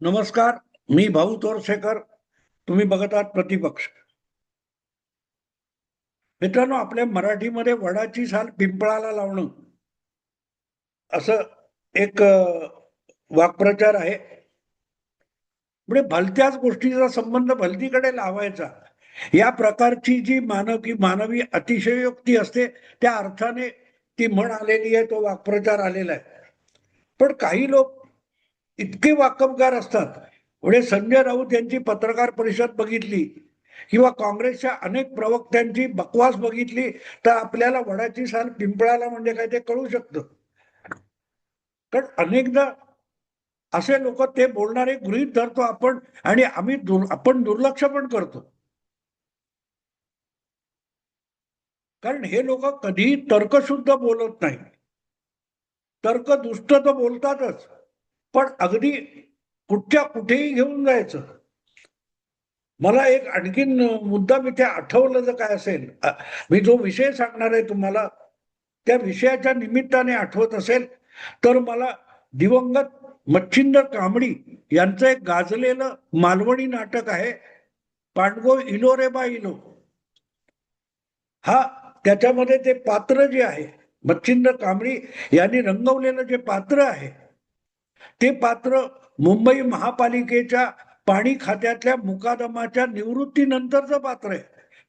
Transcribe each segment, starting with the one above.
नमस्कार. मी भाऊ तोरसेकर. तुम्ही बघत आहात प्रतिपक्ष. मित्रांनो, आपल्या मराठीमध्ये वडाची साल पिंपळाला लावणं असं एक वाक्प्रचार आहे. म्हणजे भलत्याच गोष्टीचा संबंध भलतीकडे लावायचा, या प्रकारची जी मानवी अतिशयोक्ती असते, त्या अर्थाने ती म्हण आलेली आहे, तो वाक्प्रचार आलेला आहे. पण काही लोक इतके वाकबगार असतात. पुढे संजय राऊत यांची पत्रकार परिषद बघितली किंवा काँग्रेसच्या अनेक प्रवक्त्यांची बकवास बघितली, तर आपल्याला वडाची साल पिंपळाला म्हणजे काय ते कळू शकतं. कारण अनेकदा असे लोक ते बोलणारे गृहीत धरतो आपण, आणि आपण दुर्लक्ष पण करतो. कारण हे लोक कधीही तर्कशुद्ध बोलत नाही. तर्कदुष्ट तर बोलतातच, पण अगदी कुठच्या कुठेही घेऊन जायचं. मला एक आणखीन मुद्दा मी ते आठवलं जर काय असेल, मी जो विषय सांगणार आहे तुम्हाला, त्या विषयाच्या निमित्ताने आठवत असेल तर मला दिवंगत मच्छिंद्र कांबळी यांचं एक गाजलेलं मालवणी नाटक आहे, पांडगो इलो रे बा इलो. हा, त्याच्यामध्ये ते पात्र जे आहे, मच्छिंद्र कांबळी यांनी रंगवलेलं जे पात्र आहे, ते पात्र मुंबई महापालिकेच्या पाणी खात्यातल्या मुकादमाच्या निवृत्तीनंतरचं पात्र आहे.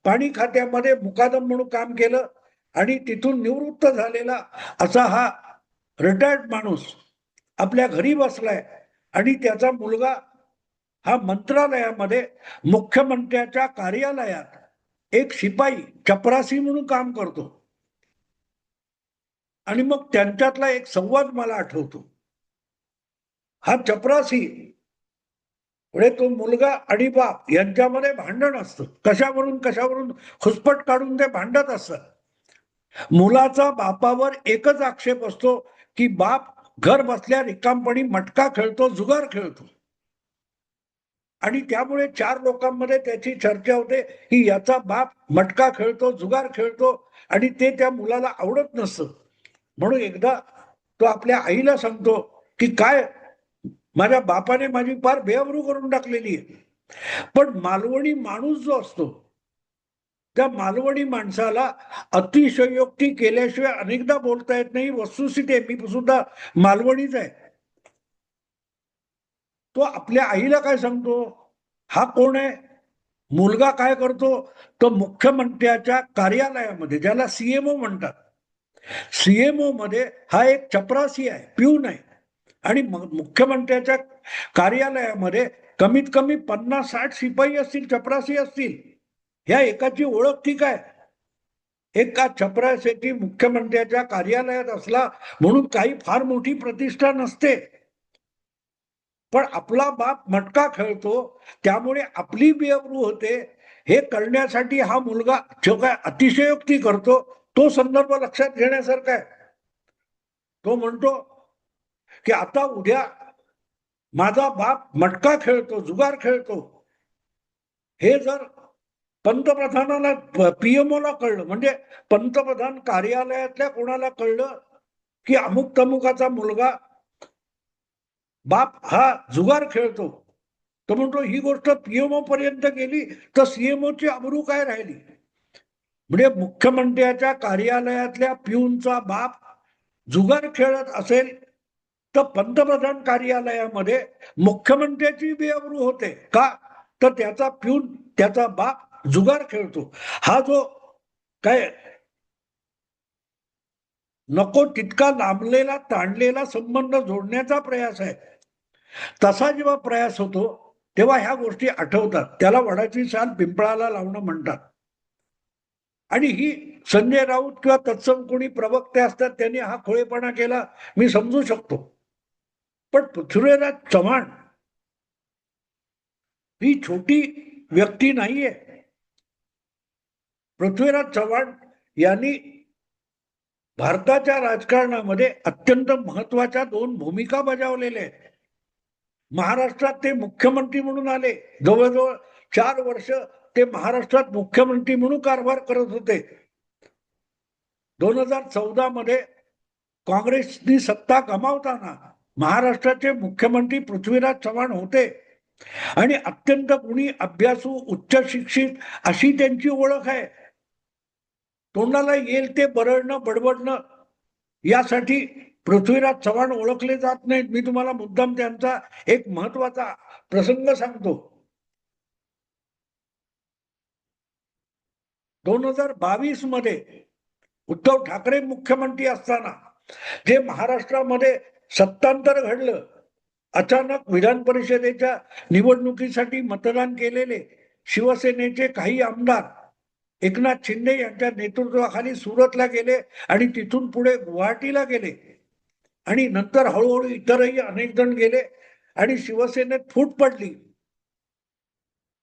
पाणी खात्यामध्ये मुकादम म्हणून काम केलं आणि तिथून निवृत्त झालेला असा हा रिटायर्ड माणूस आपल्या घरी बसलाय, आणि त्याचा मुलगा हा मंत्रालयामध्ये मुख्यमंत्र्याच्या कार्यालयात एक शिपाई चपरासी म्हणून काम करतो. आणि मग त्यांच्यातला एक संवाद मला आठवतो. हा चपरासी पुढे तो मुलगा आणि बाप यांच्यामध्ये भांडण असतं, कशावरून खुसपट काढून ते भांडत असतात. मुलाचा बापावर एकच आक्षेप असतो की बाप घर बसल्या रिकामपणी मटका खेळतो, जुगार खेळतो. आणि त्यामुळे चार लोकांमध्ये त्याची चर्चा होते की याचा बाप मटका खेळतो, जुगार खेळतो, आणि ते त्या मुलाला आवडत नसतं. म्हणून एकदा तो आपल्या आईला सांगतो की काय, माझ्या बापाने माझी फार बेअब्रू करून टाकलेली आहे. पण मालवणी माणूस जो असतो, त्या मालवणी माणसाला अतिशयोक्ती केल्याशिवाय अनेकदा बोलता येत नाही. वस्तुस्थिती आहे, मी सुद्धा मालवणीच आहे. तो आपल्या आईला काय सांगतो, हा कोण आहे, मुलगा काय करतो, तो मुख्यमंत्र्याच्या कार्यालयामध्ये, ज्याला सीएमओ म्हणतात, सीएमओ मध्ये हा एक चपरासी आहे, पिऊन आहे. आणि मुख्यमंत्र्याच्या कार्यालयामध्ये कमीत कमी 50-60 शिपाई असतील, चपरासी असतील. ह्या एकाची ओळख ठीक आहे, एका चपरासीची मुख्यमंत्र्याच्या कार्यालयात असला म्हणून काही फार मोठी प्रतिष्ठा नसते. पण आपला बाप मटका खेळतो, त्यामुळे आपली बेअब्रू होते, हे करण्यासाठी हा मुलगा जो काय अतिशयोक्ती करतो, तो संदर्भ लक्षात घेण्यासारखा आहे. तो म्हणतो की आता उद्या माझा बाप मटका खेळतो, जुगार खेळतो, हे जर पंतप्रधानाला, पीएमओला कळलं, म्हणजे पंतप्रधान कार्यालयातल्या कोणाला कळलं की अमुक तमुकाचा मुलगा बाप हा जुगार खेळतो, तो म्हणतो ही गोष्ट पीएमओ पर्यंत गेली तर सीएमओची अब्रू काय राहिली. म्हणजे मुख्यमंत्र्याच्या कार्यालयातल्या पिऊनचा बाप जुगार खेळत असेल तर पंतप्रधान कार्यालयामध्ये मुख्यमंत्र्याची बेअब्रू होते का, तर त्याचा पिऊन, त्याचा बाप जुगार खेळतो. हा जो काय नको तितका लांबलेला ताणलेला संबंध जोडण्याचा प्रयास आहे, तसा जेव्हा प्रयास होतो तेव्हा ह्या गोष्टी आठवतात. त्याला वडाची साल पिंपळाला लावणं म्हणतात. आणि ही संजय राऊत किंवा तत्सम कोणी प्रवक्ते असतात त्यांनी हा खोळेपणा केला, मी समजू शकतो. पण पृथ्वीराज चव्हाण ही छोटी व्यक्ती नाहीये. पृथ्वीराज चव्हाण यांनी भारताच्या राजकारणामध्ये अत्यंत महत्वाच्या 2 भूमिका बजावलेल्या आहेत. महाराष्ट्रात ते मुख्यमंत्री म्हणून आले, जवळजवळ 4 वर्ष ते महाराष्ट्रात मुख्यमंत्री म्हणून कारभार करत होते. 2014 मध्ये काँग्रेसनी सत्ता गमावताना महाराष्ट्राचे मुख्यमंत्री पृथ्वीराज चव्हाण होते आणि अत्यंत गुणी, अभ्यासू, उच्च शिक्षित अशी त्यांची ओळख आहे. तोंडाला येईल ते बरळणं, बडबडणं यासाठी पृथ्वीराज चव्हाण ओळखले जात नाहीत. मी तुम्हाला मुद्दाम त्यांचा एक महत्वाचा प्रसंग सांगतो. 2022 मध्ये उद्धव ठाकरे मुख्यमंत्री असताना जे महाराष्ट्रामध्ये सत्तांतर घडलं, अचानक विधान परिषदेच्या निवडणुकीसाठी मतदान केलेले शिवसेनेचे काही आमदार एकनाथ शिंदे यांच्या नेतृत्वाखाली सुरतला गेले आणि तिथून पुढे गुवाहाटीला गेले आणि नंतर हळूहळू इतरही अनेक जण गेले आणि शिवसेनेत फूट पडली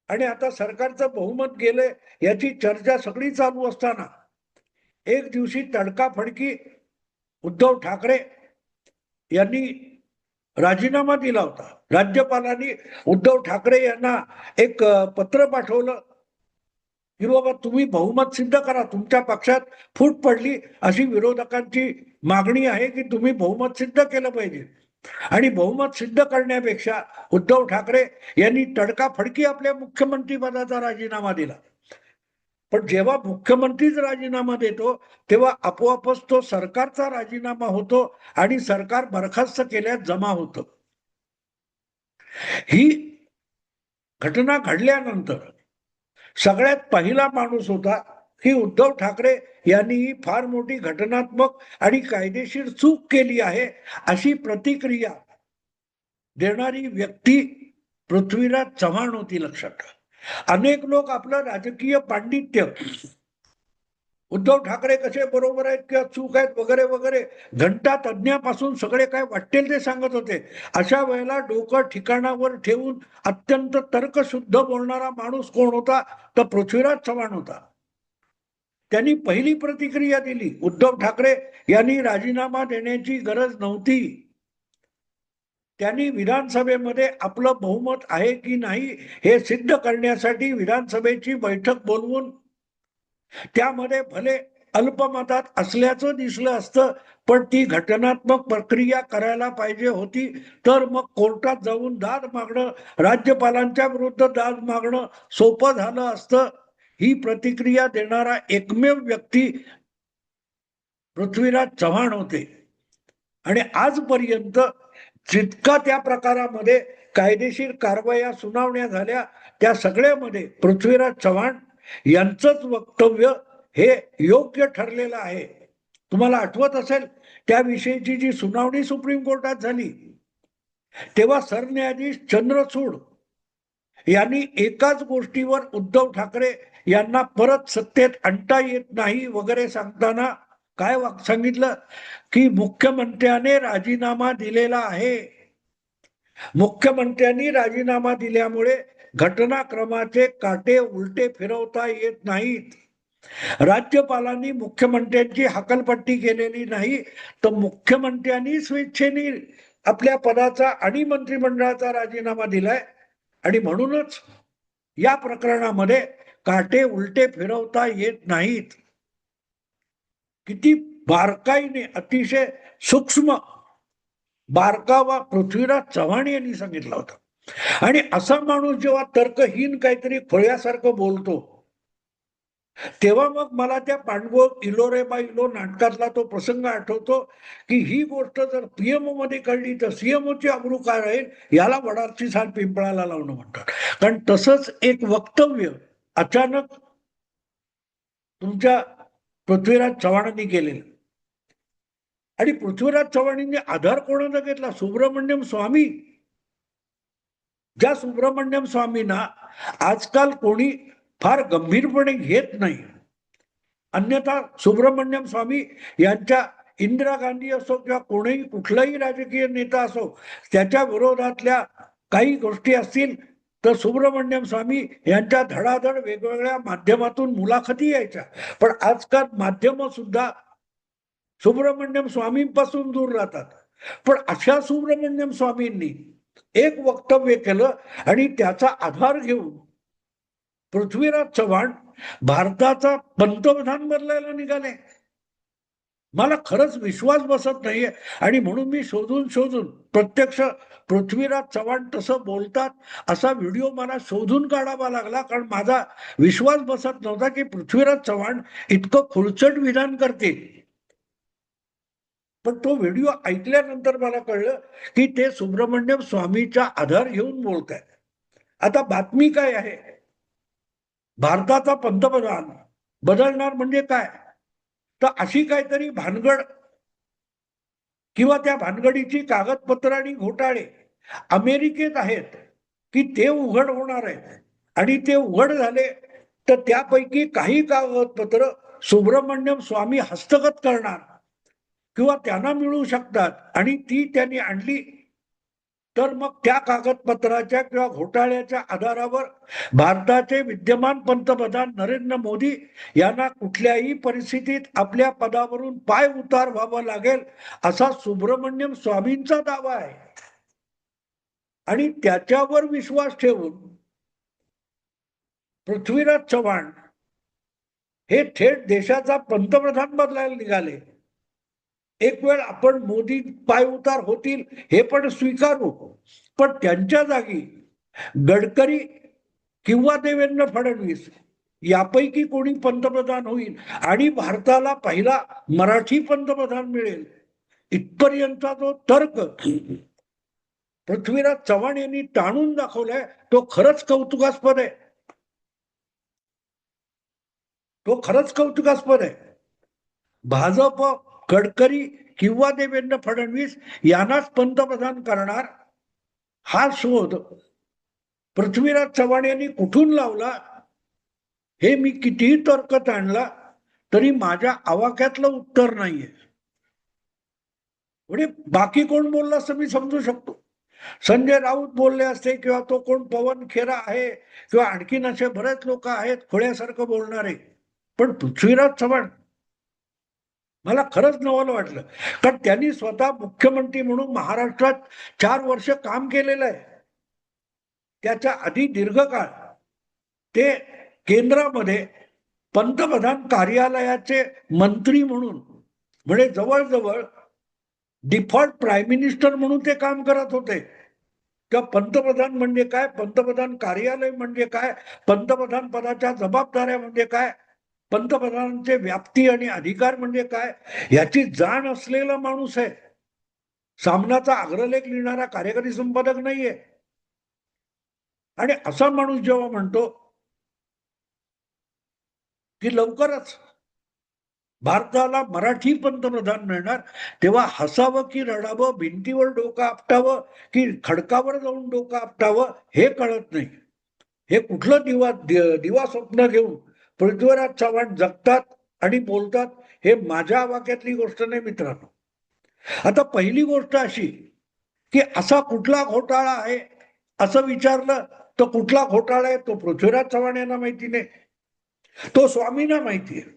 आणि आता सरकारचं बहुमत गेले याची चर्चा सगळी चालू असताना एक दिवशी तडकाफडकी उद्धव ठाकरे यांनी राजीनामा दिला होता. राज्यपालांनी उद्धव ठाकरे यांना एक पत्र पाठवलं की बाबा तुम्ही बहुमत सिद्ध करा, तुमच्या पक्षात फूट पडली अशी विरोधकांची मागणी आहे की तुम्ही बहुमत सिद्ध केलं पाहिजे. आणि बहुमत सिद्ध करण्यापेक्षा उद्धव ठाकरे यांनी तडकाफडकी आपल्या मुख्यमंत्री पदाचा राजीनामा दिला. पण जेव्हा मुख्यमंत्रीच राजीनामा देतो तेव्हा आपोआपच तो सरकारचा राजीनामा होतो आणि सरकार बरखास्त केल्यास जमा होतं. ही घटना घडल्यानंतर सगळ्यात पहिला माणूस होता की उद्धव ठाकरे यांनी फार मोठी घटनात्मक आणि कायदेशीर चूक केली आहे अशी प्रतिक्रिया देणारी व्यक्ती पृथ्वीराज चव्हाण होती. लक्षात ठेवा. अनेक लोक आपलं राजकीय पांडित्य उद्धव ठाकरे कसे बरोबर आहेत किंवा चूक आहेत वगैरे वगैरे घंटा तज्ञापासून सगळे काय वाटेल ते सांगत होते. अशा वेळेला डोकं ठिकाणावर ठेवून अत्यंत तर्कशुद्ध बोलणारा माणूस कोण होता तर पृथ्वीराज चव्हाण होता. त्यांनी पहिली प्रतिक्रिया दिली, उद्धव ठाकरे यांनी राजीनामा देण्याची गरज नव्हती. त्यांनी विधानसभेमध्ये आपलं बहुमत आहे की नाही हे सिद्ध करण्यासाठी विधानसभेची बैठक बोलवून त्यामध्ये भले अल्पमतात असल्याचं दिसलं असतं पण ती घटनात्मक प्रक्रिया करायला पाहिजे होती. तर मग कोर्टात जाऊन दाद मागणं, राज्यपालांच्या विरुद्ध दाद मागणं सोपं झालं असतं. ही प्रतिक्रिया देणारा एकमेव व्यक्ती पृथ्वीराज चव्हाण होते. आणि आजपर्यंत जितका त्या प्रकारामध्ये कायदेशीर कारवाया सुनावण्या झाल्या त्या सगळ्यामध्ये पृथ्वीराज चव्हाण यांचंच वक्तव्य हे योग्य ठरलेलं आहे. तुम्हाला आठवत असेल त्याविषयीची जी सुनावणी सुप्रीम कोर्टात झाली तेव्हा सरन्यायाधीश चंद्रचूड यांनी एकाच गोष्टीवर उद्धव ठाकरे यांना परत सत्तेत आणता येत नाही वगैरे सांगताना काय सांगितलं की मुख्यमंत्र्याने राजीनामा दिलेला आहे. मुख्यमंत्र्यांनी राजीनामा दिल्यामुळे घटनाक्रमाचे काटे उलटे फिरवता येत नाहीत. राज्यपालांनी मुख्यमंत्र्यांची हकालपट्टी केलेली नाही तर मुख्यमंत्र्यांनी स्वेच्छेने आपल्या पदाचा आणि मंत्रिमंडळाचा राजीनामा दिलाय आणि म्हणूनच या प्रकरणामध्ये काटे उलटे फिरवता येत नाहीत. किती बारकाईने अतिशय सूक्ष्म बारकावा पृथ्वीराज चव्हाण यांनी सांगितला होता. आणि असा माणूस जेव्हा तर्कहीन काहीतरी खोळ्यासारखं बोलतो तेव्हा मग मला त्या पांडव इलो रे बा इलो नाटकातला तो प्रसंग आठवतो की ही गोष्ट जर पीएमओ मध्ये कळली तर सीएमओची अब्रू काय राहील, याला वडारची साल पिंपळाला लावणं म्हणतात. कारण तसंच एक वक्तव्य अचानक तुमच्या पृथ्वीराज चव्हाणांनी केलेलं. आणि पृथ्वीराज चव्हाणांनी आधार कोणाचा घेतला, सुब्रमण्यम स्वामी. ज्या सुब्रमण्यम स्वामींना आजकाल कोणी फार गंभीरपणे घेत नाही. अन्यथा सुब्रमण्यम स्वामी यांच्या इंदिरा गांधी असो किंवा कोणीही कुठलाही राजकीय नेता असो त्याच्या विरोधातल्या काही गोष्टी असतील तर सुब्रमण्यम स्वामी यांच्या धडाधड वेगवेगळ्या माध्यमातून मुलाखती यायच्या. पण आजकाल माध्यम सुद्धा सुब्रमण्यम स्वामींपासून दूर राहतात. पण अशा सुब्रमण्यम स्वामींनी एक वक्तव्य केलं आणि त्याचा आधार घेऊन पृथ्वीराज चव्हाण भारताचा पंतप्रधान बदलायला निघाले. मला खरंच विश्वास बसत नाहीये. आणि म्हणून मी शोधून शोधून प्रत्यक्ष पृथ्वीराज चव्हाण तसं बोलतात असा व्हिडिओ मला शोधून काढावा लागला, कारण माझा विश्वास बसत नव्हता की पृथ्वीराज चव्हाण इतकं खुळचट विधान करतील. पण तो व्हिडिओ ऐकल्यानंतर मला कळलं की ते सुब्रमण्यम स्वामीचा आधार घेऊन बोलत आहेत. आता बातमी काय आहे? भारताचा पंतप्रधान बदलणार म्हणजे काय? तर अशी काहीतरी भानगड किंवा त्या भानगडीची कागदपत्र आणि घोटाळे अमेरिकेत आहेत की ते उघड होणार आहेत. आणि ते उघड झाले तर त्यापैकी काही कागदपत्र सुब्रमण्यम स्वामी हस्तगत करणार किंवा त्यांना मिळू शकतात आणि ती त्यांनी आणली तर मग त्या कागदपत्राच्या किंवा घोटाळ्याच्या आधारावर भारताचे विद्यमान पंतप्रधान नरेंद्र मोदी यांना कुठल्याही परिस्थितीत आपल्या पदावरून पाय उतार व्हावं लागेल असा सुब्रमण्यम स्वामींचा दावा आहे. आणि त्याच्यावर विश्वास ठेवून पृथ्वीराज चव्हाण हे थेट देशाचा पंतप्रधान बदलायला निघाले. एक वेळ आपण मोदी पाय उतार होतील हे पण स्वीकारू, पण त्यांच्या जागी गडकरी किंवा देवेंद्र फडणवीस यापैकी कोणी पंतप्रधान होईल आणि भारताला पहिला मराठी पंतप्रधान मिळेल इथपर्यंतचा जो तर्क पृथ्वीराज चव्हाण यांनी ताणून दाखवलाय तो खरंच कौतुकास्पद आहे. तो खरंच कौतुकास्पद आहे. भाजप गडकरी किंवा देवेंद्र फडणवीस यांनाच पंतप्रधान करणार हा शोध पृथ्वीराज चव्हाण यांनी कुठून लावला हे मी कितीही तर्क ताणला तरी माझ्या आवाक्यातलं उत्तर नाहीये. म्हणजे बाकी कोण बोलला असं मी समजू शकतो. संजय राऊत बोलले असते किंवा तो कोण पवन खेरा आहे किंवा आणखीन असे बरेच लोक आहेत खोळ्यासारखं बोलणारे. पण पृथ्वीराज चव्हाण मला खरंच नवल वाटलं, कारण त्यांनी स्वतः मुख्यमंत्री म्हणून महाराष्ट्रात 4 वर्ष काम केलेलं आहे. त्याच्या आधी दीर्घकाळ ते केंद्रामध्ये पंतप्रधान कार्यालयाचे मंत्री म्हणून म्हणजे जवळजवळ डिफॉल्ट प्राईम मिनिस्टर म्हणून ते काम करत होते. किंवा पंतप्रधान म्हणजे काय, पंतप्रधान कार्यालय म्हणजे काय, पंतप्रधान पदाच्या जबाबदाऱ्या म्हणजे काय, पंतप्रधानांचे व्याप्ती आणि अधिकार म्हणजे काय याची जाण असलेला माणूस आहे. सामनाचा अग्रलेख लिहिणारा कार्यकारी संपादक नाहीये. आणि असा माणूस जेव्हा म्हणतो की लवकरच भारताला मराठी पंतप्रधान मिळणार, तेव्हा हसावं की रडावं, भिंतीवर डोकं आपटावं की खडकावर जाऊन डोकं आपटावं हे कळत नाही. हे कुठलं दिवा स्वप्न घेऊन पृथ्वीराज चव्हाण जगतात आणि बोलतात हे माझ्या वाक्यातली गोष्ट नाही मित्रांनो. आता पहिली गोष्ट अशी की असा कुठला घोटाळा आहे असं विचारलं तर कुठला घोटाळा आहे तो पृथ्वीराज चव्हाण यांना माहिती नाही, तो स्वामींना माहिती आहे.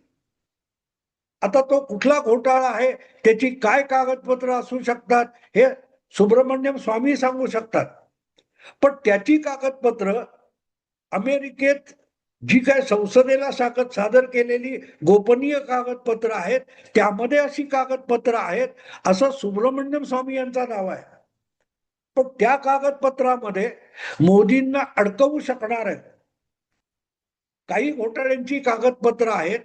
आता तो कुठला घोटाळा आहे त्याची काय कागदपत्र असू शकतात हे सुब्रमण्यम स्वामी सांगू शकतात. पण त्याची कागदपत्र अमेरिकेत जी काय संसदेला सादर केलेली गोपनीय कागदपत्र आहेत त्यामध्ये अशी कागदपत्र आहेत असं सुब्रमण्यम स्वामी यांचा दावा आहे. पण त्या कागदपत्रामध्ये मोदींना अडकवू शकणार आहे काही घोटाळ्यांची कागदपत्र आहेत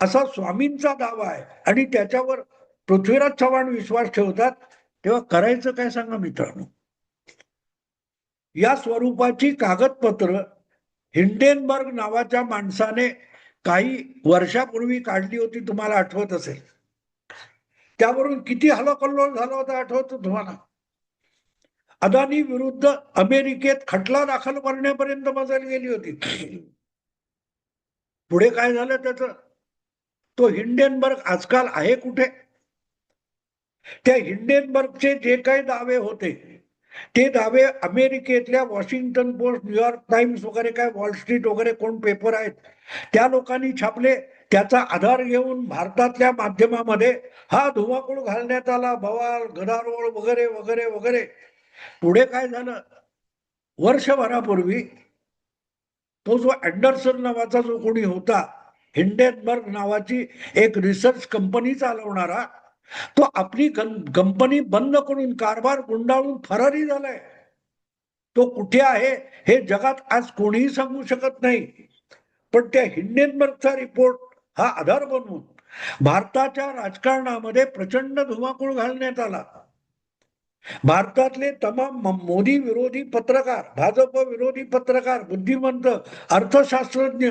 असा स्वामींचा दावा आहे. आणि त्याच्यावर पृथ्वीराज चव्हाण विश्वास ठेवतात, तेव्हा करायचं काय सांगा मित्रांनो. या स्वरूपाची कागदपत्र हिंडेनबर्ग नावाच्या माणसाने काही वर्षापूर्वी काढली होती, तुम्हाला आठवत असेल. त्यावरून किती हलकल्लोळ झाला होता आठवतं तुम्हाला. अदानी विरुद्ध अमेरिकेत खटला दाखल करण्यापर्यंत मजल गेली होती. पुढे काय झालं त्याचं, तो हिंडेनबर्ग आजकाल आहे कुठे. त्या हिंडेनबर्गचे जे काही दावे होते ते दावे अमेरिकेतल्या वॉशिंग्टन पोस्ट, न्यूयॉर्क टाइम्स वगैरे काय वॉल स्ट्रीट वगैरे कोण पेपर आहेत त्या लोकांनी छापले. त्याचा आधार घेऊन भारतातल्या माध्यमामध्ये हा धुमाकूळ घालण्यात आला, बवाल गदारोळ वगैरे वगैरे वगैरे. पुढे काय झालं, वर्षभरापूर्वी तो जो अँडरसन नावाचा जो कोणी होता हिंडेनबर्ग नावाची एक रिसर्च कंपनी चालवणारा, तो आपली कंपनी बंद करून कारभार गुंडाळून फरारी झालाय. तो कुठे आहे हे जगात आज कोणीही सांगू शकत नाही. पण त्या हिंडेनबर्गचा रिपोर्ट हा आधार बनवून भारताच्या राजकारणामध्ये प्रचंड धुमाकूळ घालण्यात आला. भारतातले तमाम मोदी विरोधी पत्रकार, भाजप विरोधी पत्रकार, बुद्धिमंत, अर्थशास्त्रज्ञ,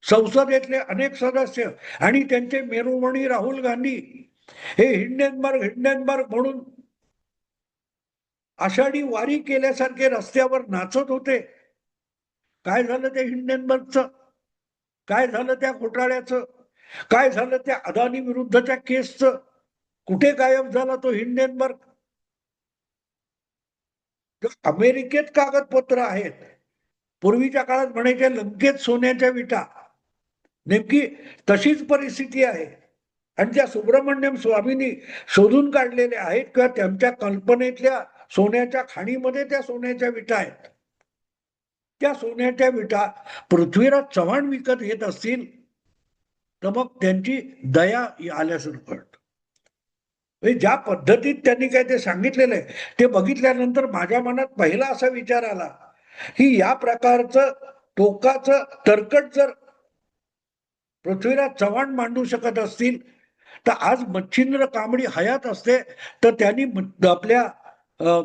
संसदेतले अनेक सदस्य आणि त्यांचे मेरुमणी राहुल गांधी हे हिंडेनबर्ग हिंडेनबर्ग म्हणून आषाढी वारी केल्यासारखे रस्त्यावर नाचत होते. काय झालं त्या हिंडेनबर्गचं? काय झालं त्या घोटाळ्याचं? काय झालं त्या अदानी विरुद्धच्या केसचं? कुठे गायब झाला तो हिंडेनबर्ग? अमेरिकेत कागदपत्र आहेत. पूर्वीच्या काळात म्हणायचे लंकेत सोन्याच्या विटा, नेमकी तशीच परिस्थिती आहे. आणि त्या सुब्रमण्यम स्वामींनी शोधून काढलेल्या आहेत किंवा त्यांच्या कल्पनेतल्या सोन्याच्या खाणीमध्ये त्या सोन्याच्या विटा आहेत. त्या सोन्याच्या विटा पृथ्वीराज चव्हाण विकत घेत असतील तर मग त्यांची दया आल्यासारखं. ज्या पद्धतीत त्यांनी काय ते सांगितलेलं आहे ते बघितल्यानंतर माझ्या मनात पहिला असा विचार आला की या प्रकारचं टोकाचं तरकट जर पृथ्वीराज चव्हाण मांडू शकत असतील तर आज मच्छिंद्र कांबळी हयात असते तर त्यांनी आपल्या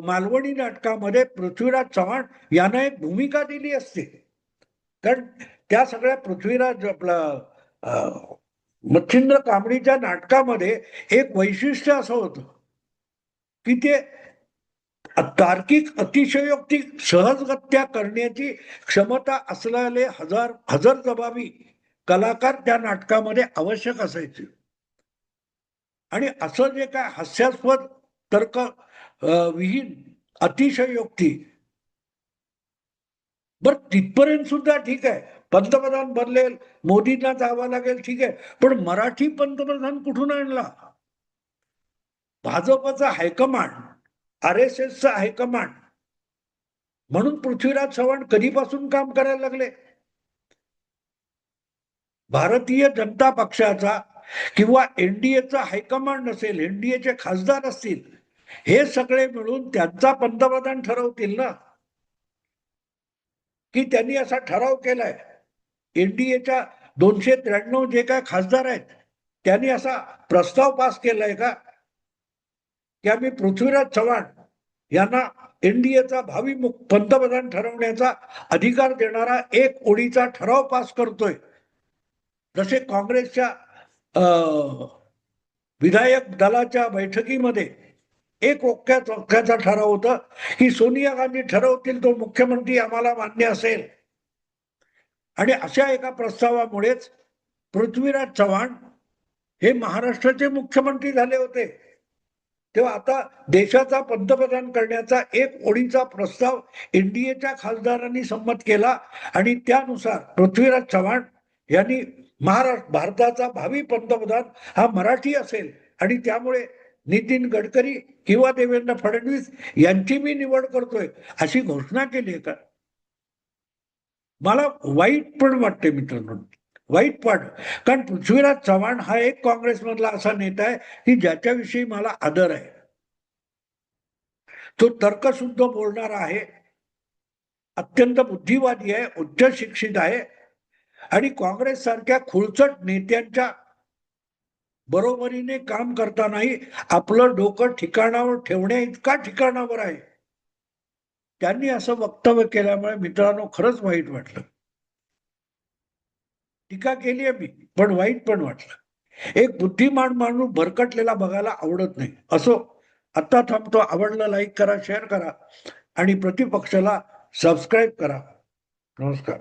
मालवणी नाटकामध्ये पृथ्वीराज चव्हाण यांना एक भूमिका दिली असते. कारण त्या सगळ्या पृथ्वीराज आपला मच्छिंद्र कांबळीच्या नाटकामध्ये एक वैशिष्ट्य असं होतं की ते तार्किक अतिशयोक्ती सहजगत्या करण्याची क्षमता असलेले हजरजबाबी कलाकार त्या नाटकामध्ये आवश्यक असायचे. आणि असं जे काय हास्यास्पद तर्क विहीन अतिशयोक्ती, बर तिथपर्यंत सुद्धा ठीक आहे, पंतप्रधान बदलेल, मोदींना जावं लागेल, ठीक आहे, पण मराठी पंतप्रधान कुठून आणला? भाजपचा हायकमांड, RSSचा हायकमांड म्हणून पृथ्वीराज चव्हाण कधीपासून काम करायला लागले? भारतीय जनता पक्षाचा किंवा एनडीएचा हायकमांड असेल, एनडीएचे खासदार असतील, हे सगळे मिळून त्यांचा पंतप्रधान ठरवतील ना. की त्यांनी असा ठराव केलाय, एनडीएच्या 293 जे काय खासदार आहेत त्यांनी असा प्रस्ताव पास केलाय का की आम्ही पृथ्वीराज चव्हाण यांना एनडीएचा भावी पंतप्रधान ठरवण्याचा अधिकार देणारा एक ओळीचा ठराव पास करतोय? जसे काँग्रेसच्या विधायक दलाच्या बैठकीमध्ये एक ओक्याचा ठराव होता की सोनिया गांधी ठरवतील तो मुख्यमंत्री आम्हाला मान्य असेल. आणि अशा एका प्रस्तावामुळेच पृथ्वीराज चव्हाण हे महाराष्ट्राचे मुख्यमंत्री झाले होते. तेव्हा आता देशाचा पंतप्रधान करण्याचा एक ओळीचा प्रस्ताव एनडीएच्या खासदारांनी संमत केला आणि त्यानुसार पृथ्वीराज चव्हाण यांनी भारताचा भावी पंतप्रधान हा मराठी असेल आणि त्यामुळे नितीन गडकरी किंवा देवेंद्र फडणवीस यांची मी निवड करतोय अशी घोषणा केली आहे का? मला वाईट पण वाटते मित्रांनो, वाईट वाट. कारण पृथ्वीराज चव्हाण हा एक काँग्रेसमधला असा नेता आहे की ज्याच्याविषयी मला आदर आहे. तो तर्कशुद्ध बोलणारा आहे, अत्यंत बुद्धिवादी आहे, उच्च शिक्षित आहे आणि काँग्रेस सारख्या खुळचट नेत्यांच्या बरोबरीने काम करतानाही आपलं डोकं ठिकाणावर ठेवण्या इतका ठिकाणावर आहे. त्यांनी असं वक्तव्य केल्यामुळे मित्रांनो खरंच वाईट वाटलं. टीका केली आहे मी, पण वाईट पण वाटलं. एक बुद्धिमान माणूस भरकटलेला बघायला आवडत नाही. असो, आता थांबतो. आवडलं लाईक करा, शेअर करा आणि प्रतिपक्षाला सबस्क्राईब करा. नमस्कार.